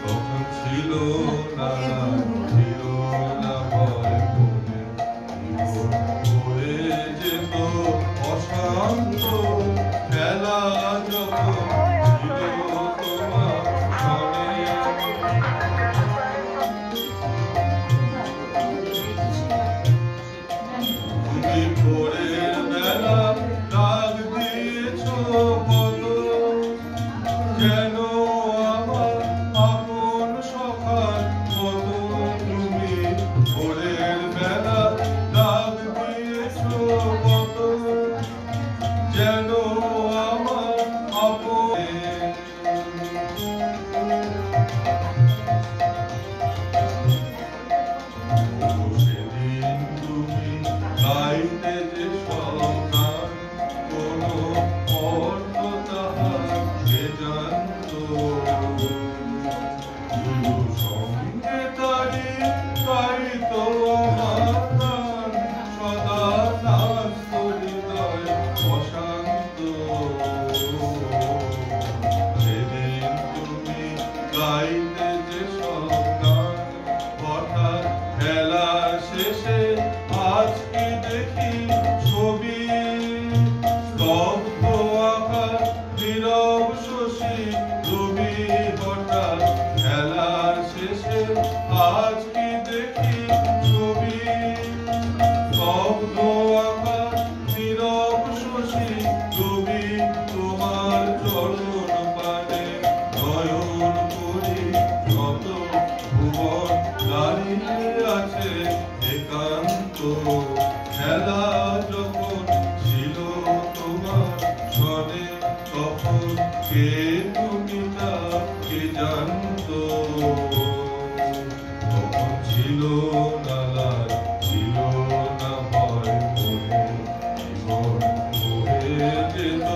তখন ছিল না ছিল না ভয় পড়ে যেত অশান্ত খেলা যখন ছিল তোমার তুমি ভোরের বেলা ডাক দিয়েছ কত যেন আমার আপন সখার মতো তুমি ভোরের বেলা ডাক দিয়েছ কত যেন আমার আপন সেদিন তুমি গাইতে যে সন্তান কোনো অর্থ তাহার কে জানতো সঙ্গে তারি গাইতো আমার প্রাণ সদা নাস্ত হৃদয় অশান্ত সেদিন তুমি গাইতে যে সন্তান হঠাৎ খেলা শেষে আজকে দেখি ছবি স্তব্ধ আকার নীরব শশী রবি হঠাৎ খেলার শেষে আজকে দেখি ছবি স্তব্ধ আকার নীরব শশী রবি তোমার চরণ পানে নয়ন করি যত ভুবন দাঁড়িয়ে আছে একান্ত খেলা যখন ছিল তোমার মনে তখন কে তুমি তা কে জানতো তখন ছিল না লাজ ছিল না ভয় মনে জীবন হয়ে যেত